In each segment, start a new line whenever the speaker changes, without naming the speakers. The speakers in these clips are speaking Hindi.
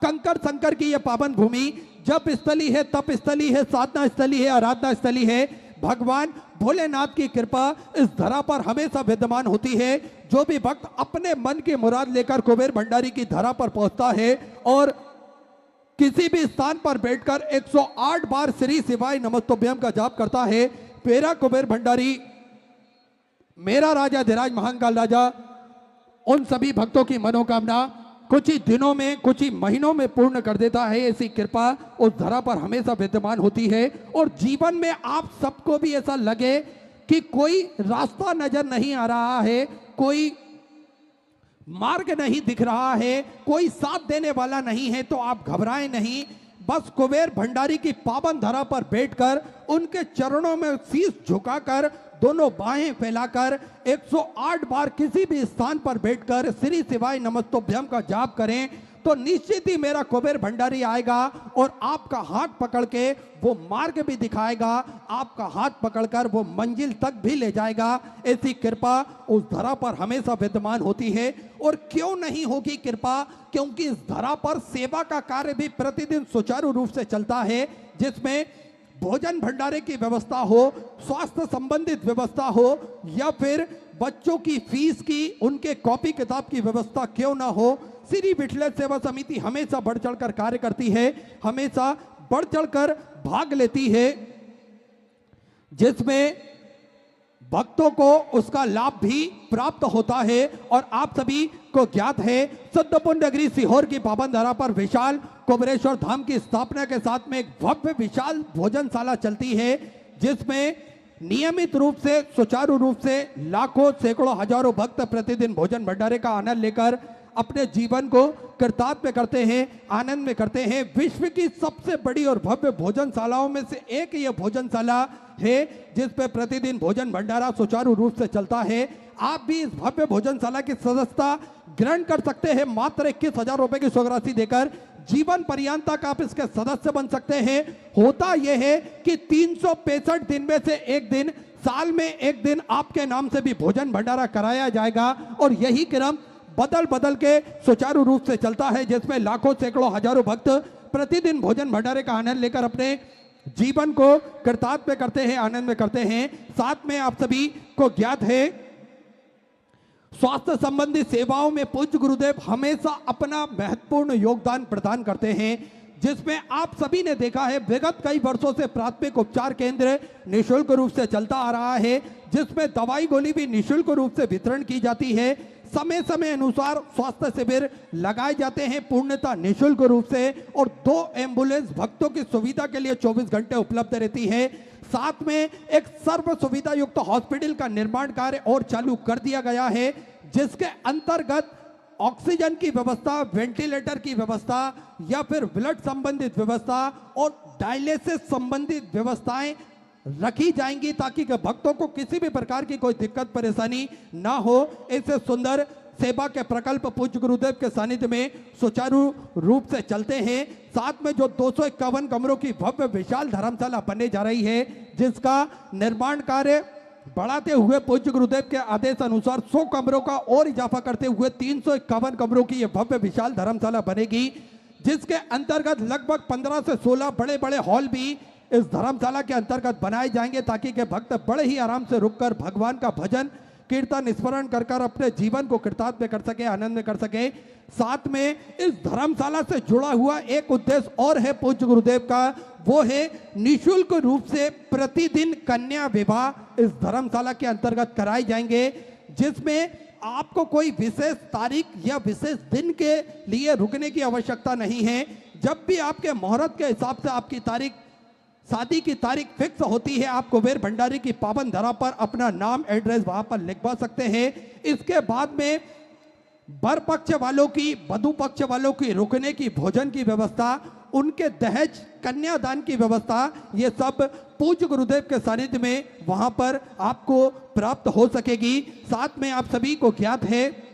कंकर संकर की यह पावन भूमि जप स्थली है, तप स्थली है, साधना स्थली है, आराधना स्थली है। भगवान भोलेनाथ की कृपा इस धरा पर हमेशा विद्यमान होती है। जो भी भक्त अपने मन की मुराद लेकर कुबेर भंडारी की धरा पर पहुंचता है और किसी भी स्थान पर बैठकर 108 बार श्री शिवाय नमस्तुभ्यम का जाप करता है, मेरा कुबेर भंडारी, मेरा राजा धीराज महाकाल राजा उन सभी भक्तों की मनोकामना कुछ ही दिनों में, कुछ ही महीनों में पूर्ण कर देता है। ऐसी कृपा उस धरा पर हमेशा विद्यमान होती है। और जीवन में आप सबको भी ऐसा लगे कि कोई रास्ता नजर नहीं आ रहा है, कोई मार्ग नहीं दिख रहा है, कोई साथ देने वाला नहीं है, तो आप घबराएं नहीं। बस कुबेर भंडारी की पावन धरा पर बैठकर उनके चरणों में शीश झुकाकर दोनों बाहें फैलाकर 108 बार किसी भी स्थान पर बैठकर श्री शिवाय नमस्तुभ्यम का जाप करें तो निश्चित ही मेरा कुबेर भंडारी आएगा और आपका हाथ पकड़ के वो मार्ग भी दिखाएगा, आपका हाथ पकड़कर वो मंजिल तक भी ले जाएगा। ऐसी कृपा उस धरा पर हमेशा विद्यमान होती है। और क्यों नहीं होगी कृपा, क्योंकि इस धरा पर सेवा का कार्य भी प्रतिदिन सुचारू रूप से चलता है, जिसमें भोजन भंडारे की व्यवस्था हो, स्वास्थ्य संबंधित व्यवस्था हो, या फिर बच्चों की फीस की, उनके कॉपी किताब की व्यवस्था क्यों ना हो, श्री विठलेश्वर सेवा समिति हमेशा बढ़ चढ़कर कार्य करती है, हमेशा बढ़ चढ़कर भाग लेती है, जिसमें भक्तों को उसका लाभ भी प्राप्त होता है। और आप सभी को ज्ञात है, सिद्धपुर नगरी सीहोर की पावन धरा पर विशाल कुबेरेश्वर धाम की स्थापना के साथ में एक भव्य विशाल भोजनशाला चलती है, जिसमें नियमित रूप से, सुचारू रूप से लाखों, सैकड़ों, हजारों भक्त प्रतिदिन भोजन भंडारे का आनंद लेकर अपने जीवन को कृतार्थ करते हैं, आनंद में करते हैं। विश्व की सबसे बड़ी और भव्य भोजनशालाओं में से एक यह भोजनशाला है, जिस पे प्रतिदिन भोजन भंडारा सुचारू रूप से चलता है। आप भी इस भव्य भोजनशाला की सदस्यता ग्रहण कर सकते हैं। मात्र 21,000 रुपए की स्वराशि देकर जीवन पर्यंत तक आप इसके सदस्य बन सकते हैं। होता यह है कि 365 दिन में से एक दिन, साल में एक दिन आपके नाम से भी भोजन भंडारा कराया जाएगा और यही क्रम बदल बदल के सुचारू रूप से चलता है, जिसमें लाखों, सैकड़ों, हजारों भक्त प्रतिदिन भोजन भंडारे का आनंद लेकर अपने जीवन को कृतार्थ करते हैं, आनंद में करते हैं। साथ में आप सभी को ज्ञात है, स्वास्थ्य संबंधी सेवाओं में पूज्य गुरुदेव हमेशा अपना महत्वपूर्ण योगदान प्रदान करते हैं, जिसमें आप सभी ने देखा है विगत कई वर्षों से प्राथमिक उपचार केंद्र निःशुल्क रूप से चलता आ रहा है, जिसमें दवाई गोली भी निःशुल्क रूप से वितरण की जाती है। समय समय अनुसार स्वास्थ्य शिविर लगाए जाते हैं पूर्णतः निःशुल्क रूप से, और 2 एम्बुलेंस भक्तों की सुविधा के लिए 24 घंटे उपलब्ध रहती है। साथ में एक सर्व सुविधा युक्त हॉस्पिटल का निर्माण कार्य और चालू कर दिया गया है, जिसके अंतर्गत ऑक्सीजन की व्यवस्था, वेंटिलेटर की व्यवस्था, या फिर ब्लड संबंधित व्यवस्था और डायलिसिस संबंधित व्यवस्थाएं रखी जाएंगी, ताकि भक्तों को किसी भी प्रकार की कोई दिक्कत परेशानी ना हो। ऐसे सुंदर सेवा के प्रकल्प पूज्य गुरुदेव के सानिध्य में सुचारू रूप से चलते हैं। साथ में जो 251 कमरों की भव्य विशाल धर्मशाला बनने जा रही है, जिसका निर्माण कार्य बढ़ाते हुए पूज्य गुरुदेव के आदेश अनुसार 100 कमरों का और इजाफा करते हुए 351 कमरों की यह भव्य विशाल धर्मशाला बनेगी, जिसके अंतर्गत लगभग 15 से 16 बड़े बड़े हॉल भी इस धर्मशाला के अंतर्गत बनाए जाएंगे, ताकि के भक्त बड़े ही आराम से रुककर भगवान का भजन कीर्तन स्मरण कर कर अपने जीवन को कृतार्थ में कर सके, आनंद में कर सके। साथ में इस धर्मशाला से जुड़ा हुआ एक उद्देश्य और है पूज्य गुरुदेव का, वो है निःशुल्क रूप से प्रतिदिन कन्या विवाह इस धर्मशाला के अंतर्गत कराए जाएंगे, जिसमें आपको कोई विशेष तारीख या विशेष दिन के लिए रुकने की आवश्यकता नहीं है। जब भी आपके मुहूर्त के हिसाब से आपकी तारीख, शादी की तारीख फिक्स होती है, आप कुबेर भंडारी की पावन धरा पर अपना नाम, एड्रेस वहां पर लिखवा सकते हैं। इसके बाद में वर पक्ष वालों की, वधु पक्ष वालों की रुकने की, भोजन की व्यवस्था, उनके दहेज कन्यादान की व्यवस्था, ये सब पूज्य गुरुदेव के सानिध्य में वहां पर आपको प्राप्त हो सकेगी। साथ में आप सभी को ज्ञात है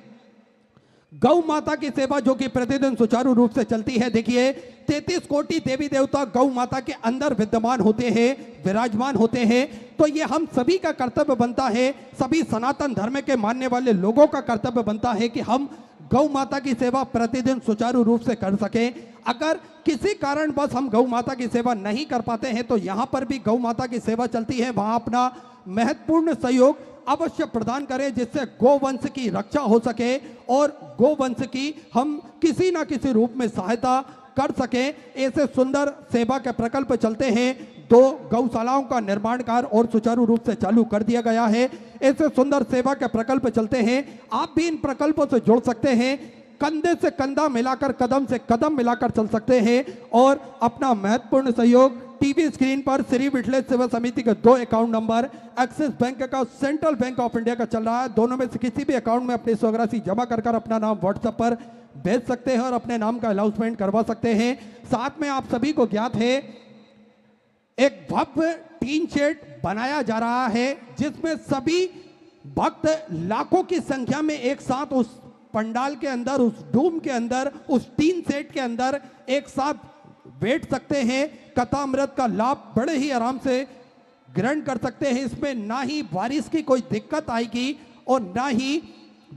गौ माता की सेवा जो कि प्रतिदिन सुचारू रूप से चलती है। देखिए 33 कोटि देवी देवता गौ माता के अंदर विद्यमान होते हैं, विराजमान होते हैं, तो ये हम सभी का कर्तव्य बनता है, सभी सनातन धर्म के मानने वाले लोगों का कर्तव्य बनता है कि हम गौ माता की सेवा प्रतिदिन सुचारू रूप से कर सकें। अगर किसी कारण बस हम गौ माता की सेवा नहीं कर पाते हैं तो यहाँ पर भी गौ माता की सेवा चलती है, वहाँ अपना महत्वपूर्ण सहयोग अवश्य प्रदान करें जिससे गोवंश की रक्षा हो सके और गोवंश की हम किसी ना किसी रूप में सहायता कर सकें। ऐसे सुंदर सेवा के प्रकल्प चलते हैं। 2 गौशालाओं का निर्माण कार्य और सुचारू रूप से चालू कर दिया गया है। ऐसे सुंदर सेवा के प्रकल्प चलते हैं। आप भी इन प्रकल्पों से जुड़ सकते हैं, कंधे से कंधा मिलाकर, कदम से कदम मिलाकर चल सकते हैं और अपना महत्वपूर्ण सहयोग टीवी स्क्रीन पर श्री विठलेश सेवा समिति के 2 अकाउंट नंबर एक्सिस बैंक का, सेंट्रल बैंक ऑफ इंडिया का चल रहा है। दोनों में से किसी भी अकाउंट में अपनी स्वराशि जमा कर अपना नाम व्हाट्सएप पर भेज सकते हैं और अपने नाम का अनाउंसमेंट करवा सकते हैं। साथ में आप सभी को ज्ञात है एक भव्य टीन शेड बनाया जा रहा है जिसमें सभी भक्त लाखों की संख्या में एक साथ उस पंडाल के अंदर, उस डूम के अंदर, उस टीन सेट के अंदर एक साथ बैठ सकते हैं। कथामृत का लाभ बड़े ही आराम से ग्रहण कर सकते हैं। इसमें ना ही बारिश की कोई दिक्कत आएगी और ना ही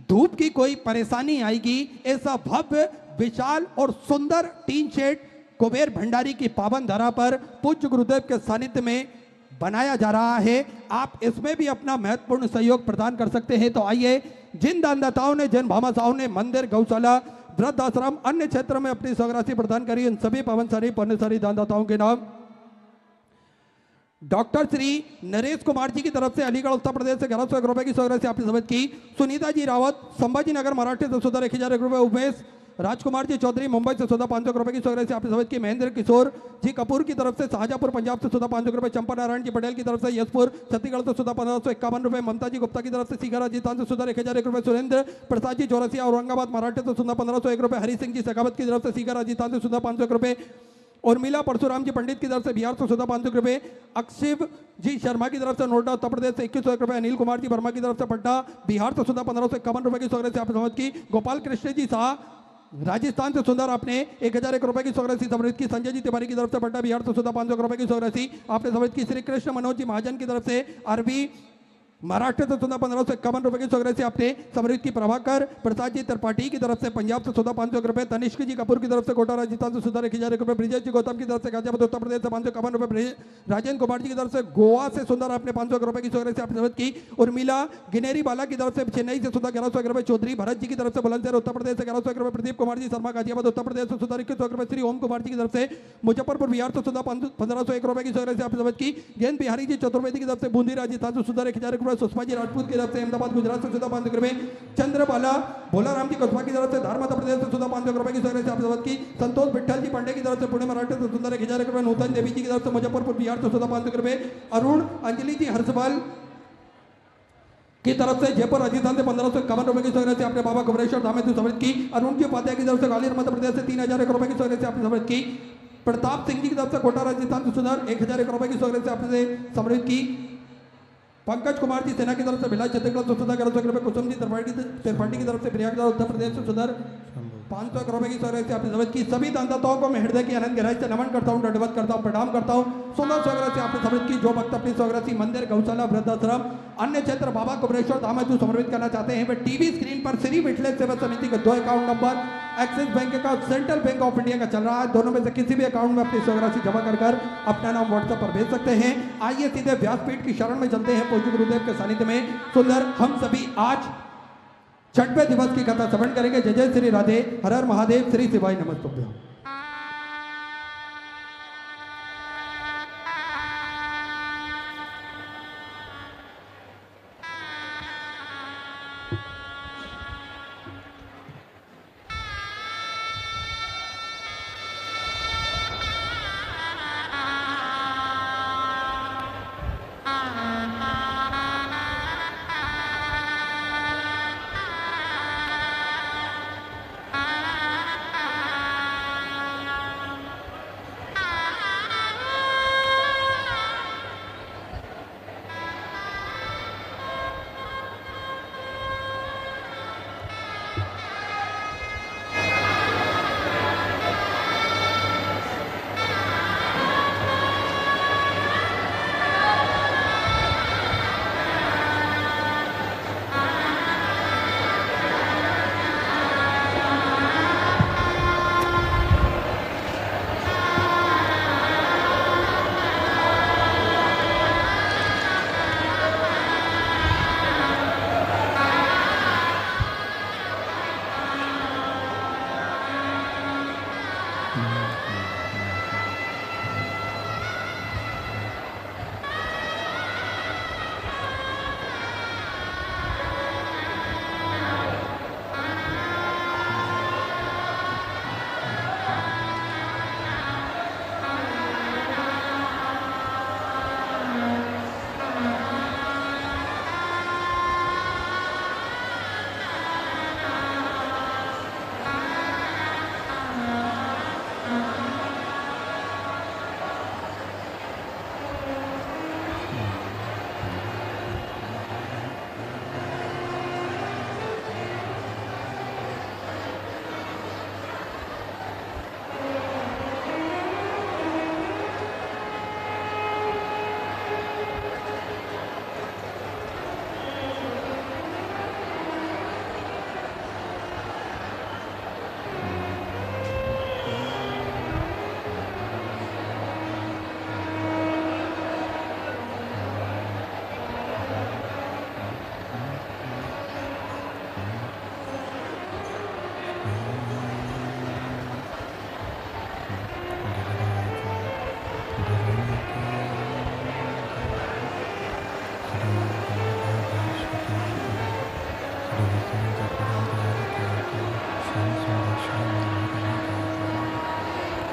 धूप की कोई परेशानी आएगी। ऐसा भव्य, विशाल और सुंदर टीन शेड कुबेर भंडारी की पावन धरा पर पूज्य गुरुदेव के सानिध्य में बनाया जा रहा है। आप इसमें भी अपना महत्वपूर्ण सहयोग प्रदान कर सकते हैं। तो आइए, जिन दानदाताओं ने, जिन भामाशाहों ने मंदिर, गौशाला, वृद्धाश्रम, अन्य क्षेत्र में अपनी स्वराशि प्रदान करी, इन सभी पवनशाली पुण्यशाली दानदाताओं के नाम डॉक्टर श्री नरेश कुमार जी की तरफ से अलीगढ़ उत्तर प्रदेश से 1100 रुपए की स्वराशि आपने समझ की। सुनीता जी रावत संभाजी नगर महाराष्ट्र से 10,000 रुपए। उमेश राजकुमार जी चौधरी मुंबई से 500 रुपए की स्वराशि आपने समझ की। महेंद्र किशोर जी कपूर की तरफ से शाहजहांपुर पंजाब से 500 रुपए। चंपा नारायण जी पटेल की तरफ से यशपुर छत्तीसगढ़ से 1551 रुपए। ममता जी गुप्ता की तरफ से सीकर राजस्थान से 1001 रुपए। सुरेंद्र प्रसाद जी चौरसिया औरंगाबाद महाराष्ट्र से 1501 रुपए। हरि सिंह जी शेखावत की तरफ से सीकर राजस्थान से 500 रुपए। उर्मिला परशुराम जी पंडित की तरफ से बिहार से 500 रुपए। अक्षिव जी शर्मा की तरफ से नोएडा उत्तर प्रदेश से 2100 रुपए। अनिल कुमार जी वर्मा की तरफ से पटना बिहार से 1551 रुपए की स्वराशि आपने समझ की। गोपाल कृष्ण जी शाह राजस्थान से सुंदर आपने 1001 रुपए की स्वराशि समृद्ध की। संजय जी तिवारी की तरफ से पटना बिहार से 500 रुपए की स्वराशि आपने समझ की। श्री कृष्ण मनोज जी महाजन की तरफ से अरबी महाराष्ट्र से 1551 रुपए की स्वराशि आपने समृद्ध की। प्रभाकर प्रसाद जी त्रिपाठी की तरफ से पंजाब से 500 रुपए। तनिष्क जी कपूर की तरफ से कोटा राजस्थान से 1001 रुपए। ब्रिजेश जी गौतम की तरफ से गाजियाबाद उत्तर प्रदेश से 551 रुपए। राजेंद्र कुमार जी की तरफ से गोवा से सुंदर आपने 500 रुपए की स्वराशि आपने समझ की। उर्मिला गिनेरी बाला की तरफ से चेन्नई से 1100 रुपए। चौधरी भरत जी की तरफ से बुलंदशहर उत्तर प्रदेश से 1100 रुपए। प्रदीप कुमार जी शर्मा गाजियाबाद उत्तर प्रदेश से 2100 रुपए। श्री ओम कुमार जी की तरफ से मुजफ्फरपुर बिहार से 1501 रुपए की स्वराशि आपने समझ की। जैन बिहारी जी चतुर्वेदी की तरफ से बूंदी राजस्थान से 1001 रुपए। सुषमा जी राजपूत की तरफ से अहमदाबाद गुजरात से 500 रुपए। चंद्रबाला भोलाराम जी कस्बा की तरफ से धार मध्य प्रदेश से 500 रुपए की स्वराशि आपने समझ की। संतोष विठल जी पांडे की तरफ से पुणे महाराष्ट्र से 1001 रुपए। नूतन देवी जी की तरफ से मुजफ्फरपुर बिहार से 500 रुपए। अरुण अंजलि जी हर्षपाल की तरफ से जयपुर राजस्थान से 1551 रुपए की स्वराशि आपने बाबा कुबरेश्वर धाम में समृद्ध की। अरुण जी उपाध्याय की तरफ से ग्वालियर मध्य प्रदेश से 3001 रुपए की स्वराशि आपने समृद्ध की। प्रताप सिंह जी की तरफ से कोटा राजस्थान से सुंदर 1001 रुपए की स्वराशि आपने समृद्ध की। पंकज कुमार जी सेना की तरफ से भिलाई छत्तीसगढ़ से 1100 रुपए। कुसुम जी त्रिपाठी की तरफ से प्रयागराज उत्तर प्रदेश से सुंदर 500 रुपए की स्वराशि आपने समझ की। सभी दानदाताओं को मैं हृदय की अनंत गहराई से नमन करता हूँ, दंडवत करता हूँ, प्रणाम करता हूँ। सुंदर स्वराशि आपने समझ की। जो भक्त अपनी स्वराशि मंदिर, गौशाला, वृद्धाश्रम, अन्य क्षेत्र बाबा कुबरेश्वर धाम में जो समर्पित करना चाहते हैं वे टीवी स्क्रीन पर श्री विठलेश सेवा समिति के 2 अकाउंट नंबर एक्सिस बैंक का, सेंट्रल बैंक ऑफ इंडिया का चल रहा है। दोनों में से किसी भी अकाउंट में अपनी स्वराशि जमा कर अपना नाम व्हाट्सएप पर भेज सकते हैं। आइए सीधे व्यासपीठ की शरण में चलते हैं पूज्य गुरुदेव के सानिध्य में। सुंदर हम सभी आज 6वें दिवस की कथा श्रवण करेंगे। जय जय श्री राधे, हर हर महादेव, श्री शिवाय नमस्तुभ्यं।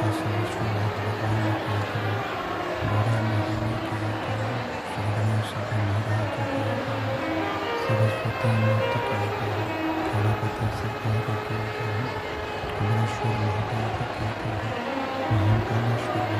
बसवेश्वर भगवान की जय, बड़े महीने की जय, सुब्रह्मण्य स्वामी महाराज की जय, सरस्वती मूर्ति की जय, गणपति सरकार की जय, कमलेश्वर महादेव की जय, महाकालेश्वर